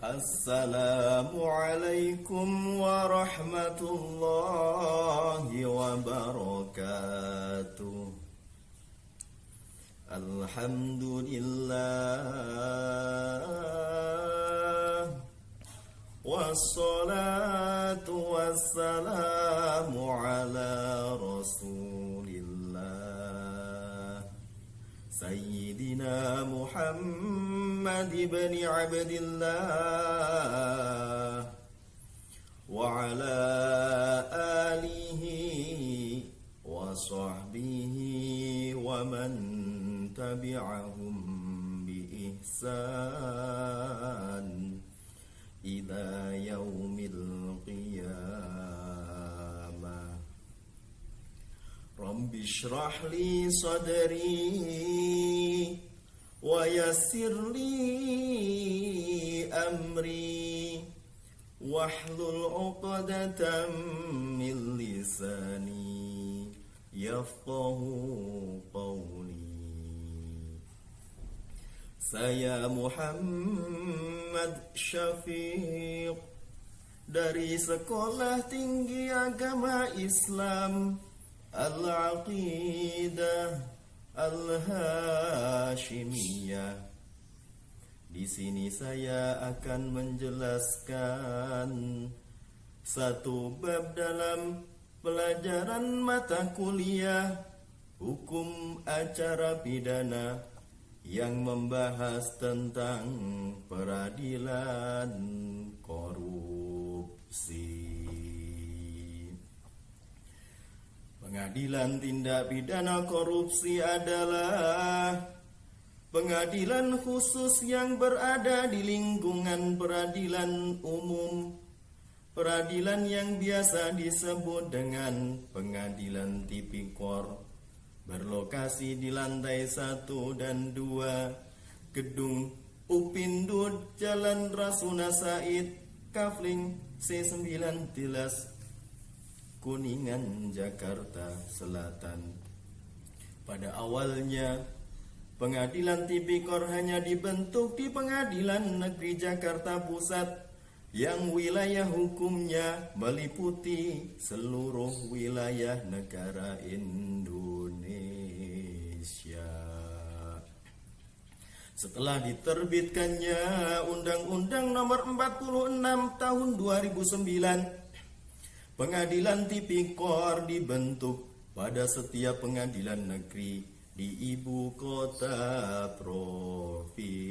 Assalamualaikum warahmatullahi wabarakatuh. Alhamdulillah, wassalatu wassalamu ala rasulillah Sayyidina Muhammad ibn Abdillah wa ala alihi wa sahbihi wa man tabi'ahum bi ihsan ila yaumil qiyamah. Rabbi shrah li sadri wa yassir li amri wahlul 'uqdatam min lisani yafqahu qawli. Saya Muhammad Syafiq dari Sekolah Tinggi Agama Islam Al-Aqidah Al-Hashimiyah. Di sini saya akan menjelaskan satu bab dalam pelajaran mata kuliah hukum acara pidana yang membahas tentang peradilan korupsi. Pengadilan tindak pidana korupsi adalah pengadilan khusus yang berada di lingkungan peradilan umum. Peradilan yang biasa disebut dengan pengadilan tipikor berlokasi di lantai 1 dan 2 Gedung Upindud Jalan Rasuna Said, Kafling C19, Kuningan, Jakarta Selatan. Pada awalnya, pengadilan tipikor hanya dibentuk di Pengadilan Negeri Jakarta Pusat yang wilayah hukumnya meliputi seluruh wilayah negara Indonesia. Setelah diterbitkannya Undang-Undang Nomor 46 Tahun 2009, Pengadilan Tipikor dibentuk pada setiap pengadilan negeri di ibu kota provinsi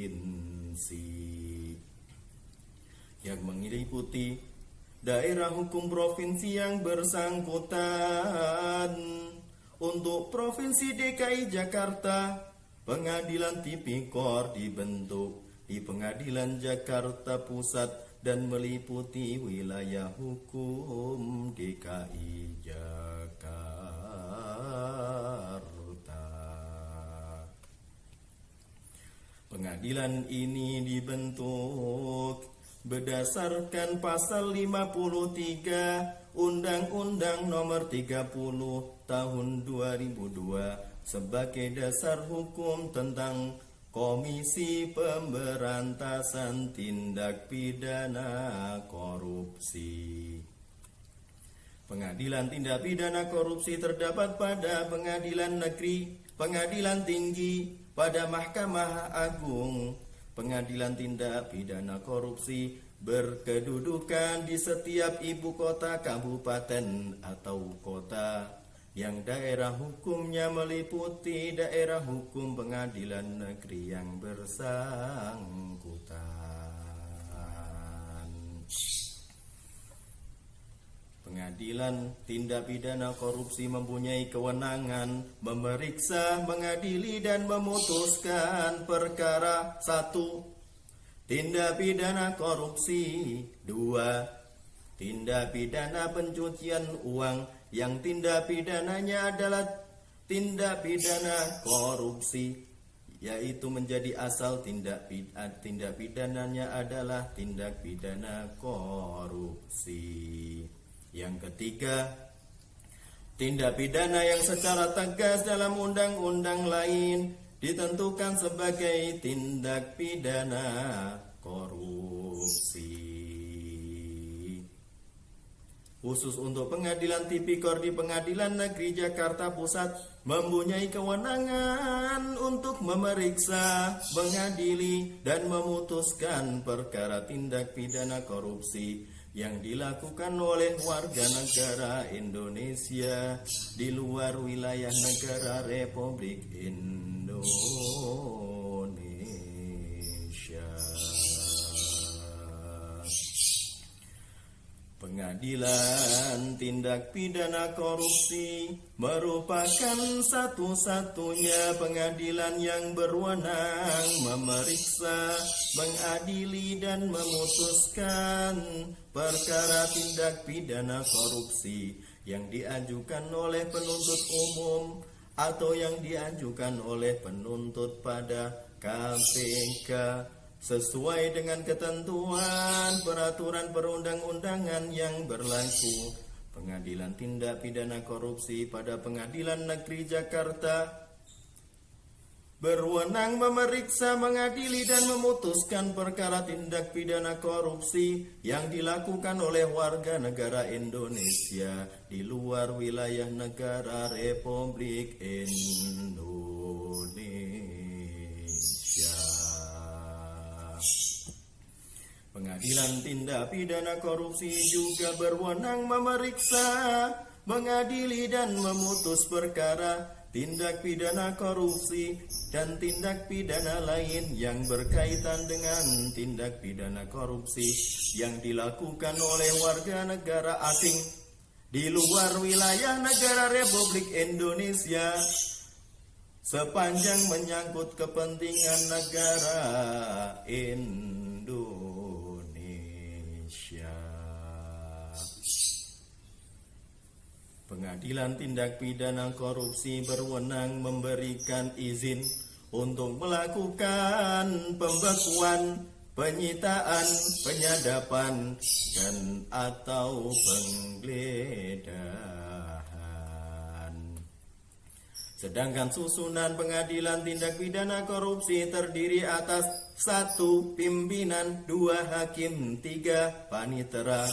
yang meliputi daerah hukum provinsi yang bersangkutan. Untuk Provinsi DKI Jakarta, Pengadilan Tipikor dibentuk di Pengadilan Jakarta Pusat dan meliputi wilayah hukum DKI Jakarta. Pengadilan ini dibentuk berdasarkan pasal 53 Undang-Undang Nomor 30 Tahun 2002 sebagai dasar hukum tentang Komisi Pemberantasan Tindak Pidana Korupsi. Pengadilan tindak pidana korupsi terdapat pada pengadilan negeri, pengadilan tinggi, pada Mahkamah Agung. Pengadilan tindak pidana korupsi berkedudukan di setiap ibu kota kabupaten atau kota yang daerah hukumnya meliputi daerah hukum pengadilan negeri yang bersangkutan. Pengadilan tindak pidana korupsi mempunyai kewenangan memeriksa, mengadili, dan memutuskan perkara 1. Tindak pidana korupsi. 2. Tindak pidana pencucian uang yang tindak pidananya adalah tindak pidana korupsi, yaitu menjadi asal tindak pidananya adalah tindak pidana korupsi. Yang ketiga, tindak pidana yang secara tegas dalam undang-undang lain ditentukan sebagai tindak pidana korupsi. khusus untuk Pengadilan Tipikor di Pengadilan Negeri Jakarta Pusat mempunyai kewenangan untuk memeriksa, mengadili, dan memutuskan perkara tindak pidana korupsi yang dilakukan oleh warga negara Indonesia di luar wilayah negara Republik Indonesia. Pengadilan tindak pidana korupsi merupakan satu-satunya pengadilan yang berwenang memeriksa, mengadili, dan memutuskan perkara tindak pidana korupsi yang diajukan oleh penuntut umum atau yang diajukan oleh penuntut pada KPK sesuai dengan ketentuan peraturan perundang-undangan yang berlaku. Pengadilan Tindak Pidana Korupsi pada Pengadilan Negeri Jakarta berwenang memeriksa, mengadili, dan memutuskan perkara tindak pidana korupsi yang dilakukan oleh warga negara Indonesia di luar wilayah negara Republik Indonesia. Pengadilan Tindak Pidana Korupsi juga berwenang memeriksa, mengadili, dan memutus perkara tindak pidana korupsi dan tindak pidana lain yang berkaitan dengan tindak pidana korupsi yang dilakukan oleh warga negara asing di luar wilayah negara Republik Indonesia sepanjang menyangkut kepentingan negara Indonesia. Pengadilan Tindak Pidana Korupsi berwenang memberikan izin untuk melakukan pembekuan, penyitaan, penyadapan, dan atau penggeledahan. Sedangkan susunan Pengadilan Tindak Pidana Korupsi terdiri atas 1 pimpinan, 2 hakim, 3 panitera.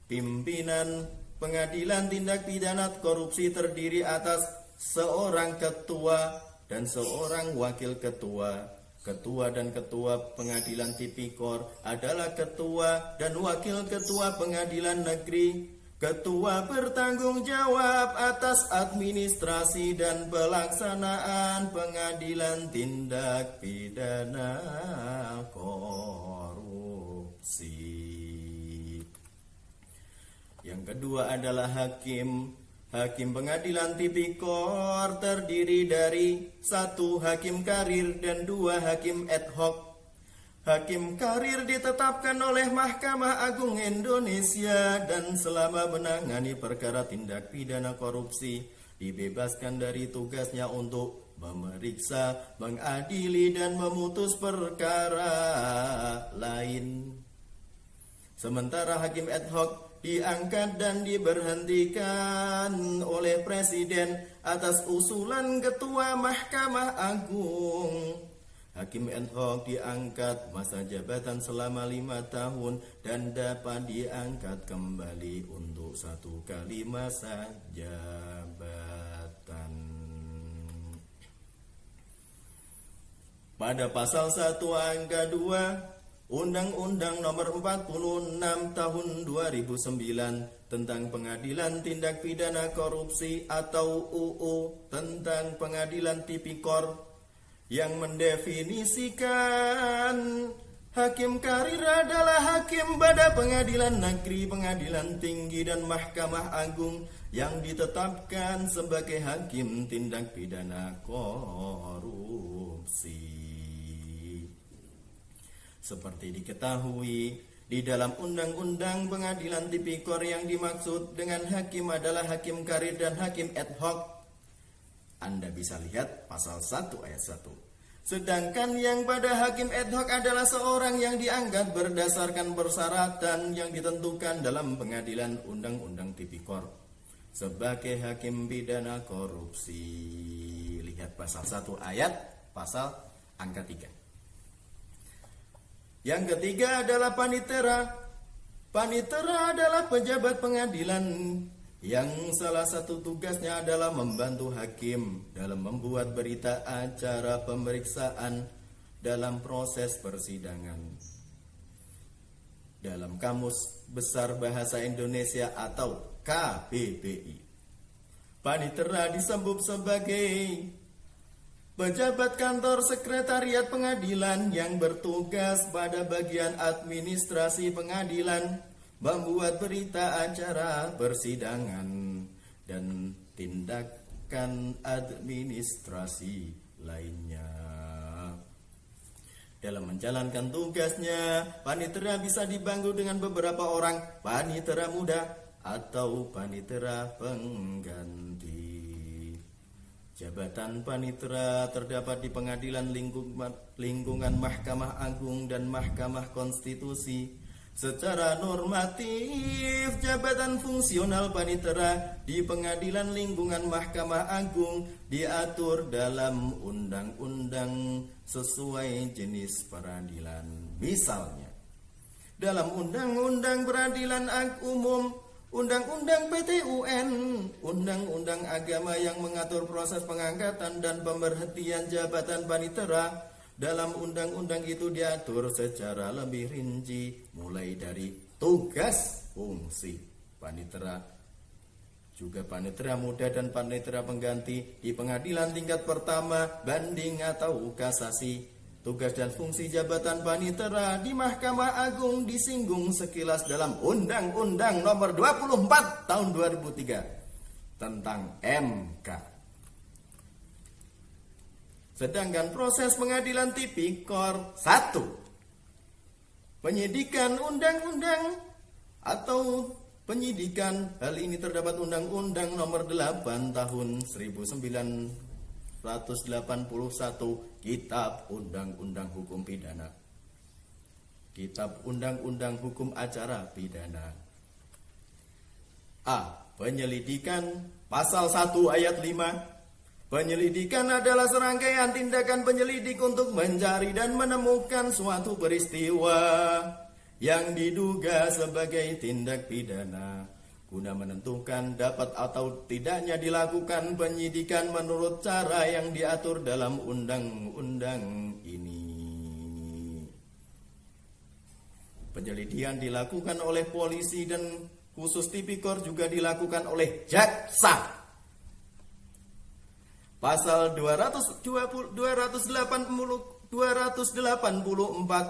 Pimpinan Pengadilan Tindak Pidana Korupsi terdiri atas seorang ketua dan seorang wakil ketua. Ketua dan ketua Pengadilan Tipikor adalah ketua dan wakil ketua Pengadilan Negeri. Ketua bertanggung jawab atas administrasi dan pelaksanaan Pengadilan Tindak Pidana Korupsi. Yang kedua adalah hakim. Hakim Pengadilan Tipikor terdiri dari 1 hakim karir dan 2 hakim ad hoc. Hakim karir ditetapkan oleh Mahkamah Agung Indonesia dan selama menangani perkara tindak pidana korupsi dibebaskan dari tugasnya untuk memeriksa, mengadili, dan memutus perkara lain. Sementara hakim ad hoc diangkat dan diberhentikan oleh Presiden atas usulan Ketua Mahkamah Agung. Hakim ad hoc diangkat masa jabatan selama 5 tahun dan dapat diangkat kembali untuk 1 kali masa jabatan. Pada pasal 1 angka 2 Undang-Undang Nomor 46 Tahun 2009 tentang Pengadilan Tindak Pidana Korupsi atau UU tentang Pengadilan Tipikor yang mendefinisikan hakim karir adalah hakim pada Pengadilan Negeri, Pengadilan Tinggi, dan Mahkamah Agung yang ditetapkan sebagai hakim tindak pidana korupsi. Seperti diketahui, di dalam Undang-Undang Pengadilan Tipikor yang dimaksud dengan hakim adalah hakim karir dan hakim ad hoc. Anda bisa lihat pasal 1 ayat 1. Sedangkan yang pada hakim ad hoc adalah seorang yang diangkat berdasarkan persyaratan yang ditentukan dalam Pengadilan Undang-Undang Tipikor sebagai hakim pidana korupsi. Lihat pasal 1 ayat, pasal angka 3. Yang ketiga adalah panitera. Panitera adalah pejabat pengadilan yang salah satu tugasnya adalah membantu hakim dalam membuat berita acara pemeriksaan dalam proses persidangan. Dalam Kamus Besar Bahasa Indonesia atau KBBI, panitera disebut sebagai pejabat kantor sekretariat pengadilan yang bertugas pada bagian administrasi pengadilan, membuat berita acara persidangan dan tindakan administrasi lainnya. Dalam menjalankan tugasnya, panitera bisa dibantu dengan beberapa orang panitera muda atau panitera pengganti. Jabatan panitera terdapat di pengadilan lingkungan Mahkamah Agung dan Mahkamah Konstitusi. Secara normatif, jabatan fungsional panitera di pengadilan lingkungan Mahkamah Agung diatur dalam undang-undang sesuai jenis peradilan. Misalnya, dalam Undang-Undang Peradilan Umum, Undang-Undang PTUN, Undang-Undang Agama yang mengatur proses pengangkatan dan pemberhentian jabatan panitera. Dalam undang-undang itu diatur secara lebih rinci, mulai dari tugas, fungsi panitera, juga panitera muda dan panitera pengganti di pengadilan tingkat pertama, banding atau kasasi. Tugas dan fungsi jabatan panitera di Mahkamah Agung disinggung sekilas dalam Undang-Undang Nomor 24 Tahun 2003 tentang MK. Sedangkan proses pengadilan tipikor 1. Penyidikan undang-undang atau penyidikan, hal ini terdapat Undang-Undang Nomor 8 Tahun 1981 Kitab Undang-Undang Hukum Pidana, Kitab Undang-Undang Hukum Acara Pidana. A. Penyelidikan, Pasal 1 Ayat 5. Penyelidikan adalah serangkaian tindakan penyelidik untuk mencari dan menemukan suatu peristiwa yang diduga sebagai tindak pidana, guna menentukan dapat atau tidaknya dilakukan penyidikan menurut cara yang diatur dalam undang-undang ini. Penyelidikan dilakukan oleh polisi dan khusus tipikor juga dilakukan oleh jaksa. Pasal 284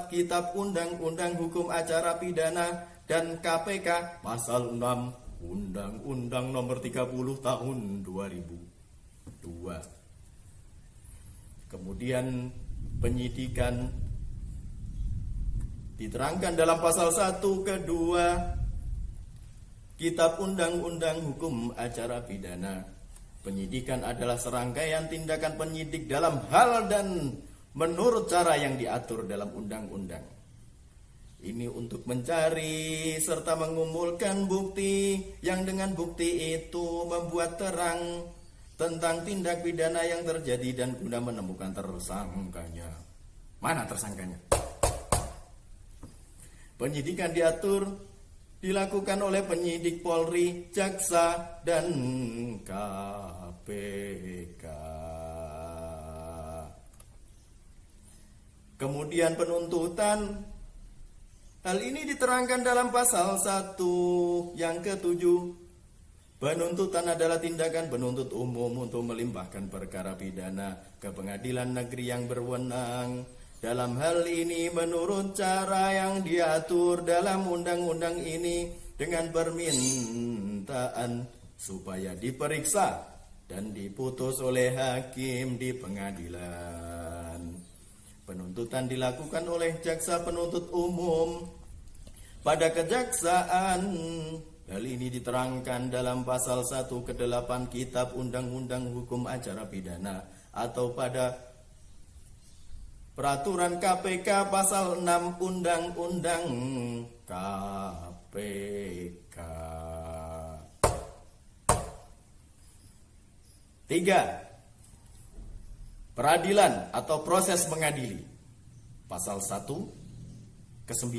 Kitab Undang-Undang Hukum Acara Pidana dan KPK, Pasal 6 Undang-Undang Nomor 30 Tahun 2002. Kemudian penyidikan diterangkan dalam Pasal 1 kedua Kitab Undang-Undang Hukum Acara Pidana. Penyidikan adalah serangkaian tindakan penyidik dalam hal dan menurut cara yang diatur dalam undang-undang. Ini untuk mencari serta mengumpulkan bukti yang dengan bukti itu membuat terang tentang tindak pidana yang terjadi dan guna menemukan tersangkanya. Mana tersangkanya? Penyidikan dilakukan oleh penyidik Polri, jaksa, dan KPK. Kemudian penuntutan, hal ini diterangkan dalam Pasal 1 yang ke-7. Penuntutan adalah tindakan penuntut umum untuk melimpahkan perkara pidana ke pengadilan negeri yang berwenang. Dalam hal ini menurut cara yang diatur dalam undang-undang ini dengan permintaan supaya diperiksa dan diputus oleh hakim di pengadilan. Penuntutan dilakukan oleh jaksa penuntut umum pada kejaksaan. Hal ini diterangkan dalam Pasal 1 ke-8 Kitab Undang-Undang Hukum Acara Pidana atau pada Peraturan KPK Pasal 6 Undang-Undang KPK. 3. Peradilan atau proses mengadili. Pasal 1 ke-9.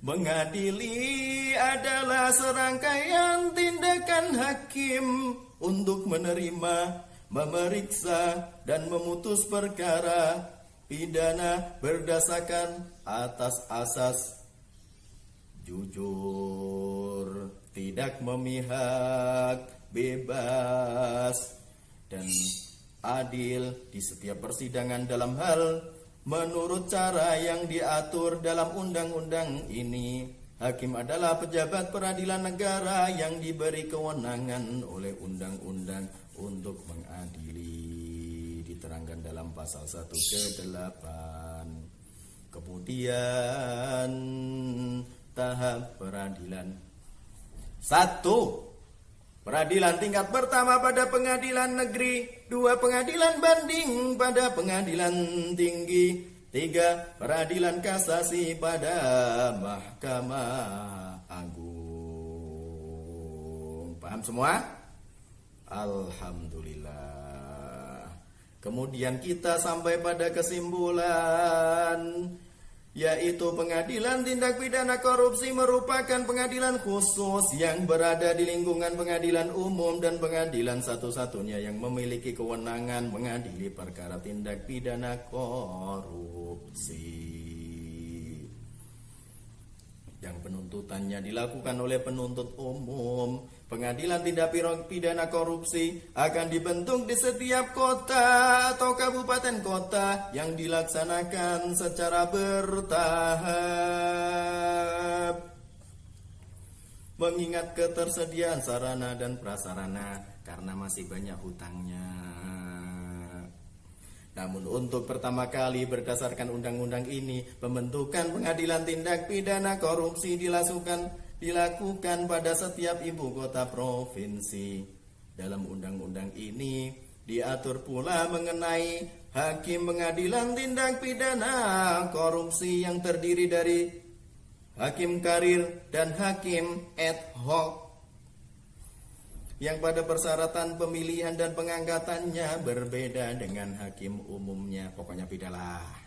Mengadili adalah serangkaian tindakan hakim untuk menerima, memeriksa, dan memutus perkara pidana berdasarkan atas asas jujur, tidak memihak, bebas, dan adil di setiap persidangan dalam hal menurut cara yang diatur dalam undang-undang ini. Hakim adalah pejabat peradilan negara yang diberi kewenangan oleh undang-undang untuk mengadili, diterangkan dalam pasal 1 ke 8. Kemudian tahap peradilan. 1. Peradilan tingkat pertama pada pengadilan negeri. 2. Pengadilan banding pada pengadilan tinggi. 3. Peradilan kasasi pada Mahkamah Agung. Paham semua? Alhamdulillah. Kemudian kita sampai pada kesimpulan, yaitu pengadilan tindak pidana korupsi merupakan pengadilan khusus yang berada di lingkungan pengadilan umum dan pengadilan satu-satunya yang memiliki kewenangan mengadili perkara tindak pidana korupsi. Yang penuntutannya dilakukan oleh penuntut umum. Pengadilan tindak pidana korupsi akan dibentuk di setiap kota atau kabupaten kota yang dilaksanakan secara bertahap, mengingat ketersediaan sarana dan prasarana karena masih banyak hutangnya. Namun untuk pertama kali berdasarkan undang-undang ini, pembentukan pengadilan tindak pidana korupsi dilakukan pada setiap ibu kota provinsi. Dalam undang-undang ini diatur pula mengenai hakim pengadilan tindak pidana korupsi yang terdiri dari hakim karir dan hakim ad hoc, yang pada persyaratan pemilihan dan pengangkatannya berbeda dengan hakim umumnya. Pokoknya bedalah.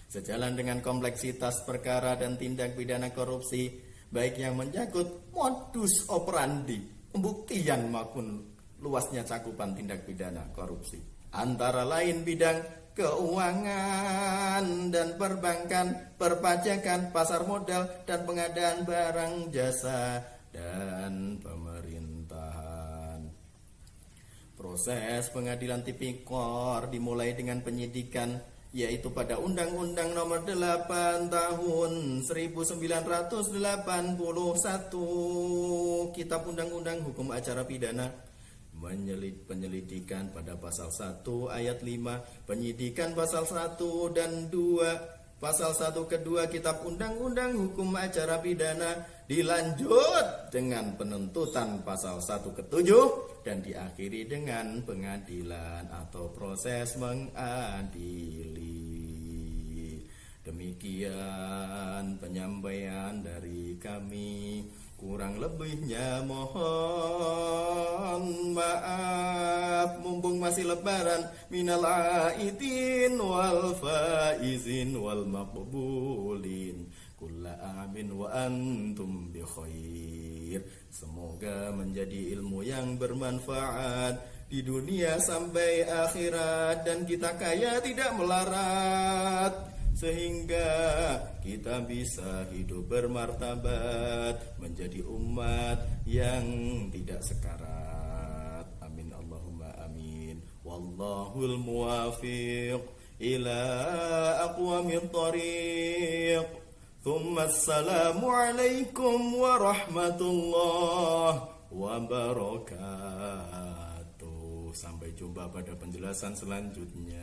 Sejalan dengan kompleksitas perkara dan tindak pidana korupsi, baik yang menyangkut modus operandi, pembuktian maupun luasnya cakupan tindak pidana korupsi, antara lain bidang keuangan dan perbankan, perpajakan, pasar modal, dan pengadaan barang jasa dan pemerintahan. Proses pengadilan tipikor dimulai dengan penyidikan, yaitu pada Undang-Undang Nomor 8 Tahun 1981, Kitab Undang-Undang Hukum Acara Pidana, penyelidikan pada pasal 1 ayat 5, penyidikan pasal 1 dan 2, pasal 1 kedua Kitab Undang-Undang Hukum Acara Pidana, dilanjut dengan penuntutan pasal 1 ke-7 dan diakhiri dengan pengadilan atau proses mengadili. Demikian penyampaian dari kami. Kurang lebihnya mohon maaf. Mumpung masih lebaran, minal aidin wal faizin wal maqbulin, kulla amin wa antum bi khair. Semoga menjadi ilmu yang bermanfaat di dunia sampai akhirat, dan kita kaya tidak melarat, sehingga kita bisa hidup bermartabat, menjadi umat yang tidak sekarat. Amin Allahumma amin. Wallahul muwafiq ila aqwamit thariq. Thumma assalamu alaikum warahmatullahi wabarakatuh. Sampai jumpa pada penjelasan selanjutnya.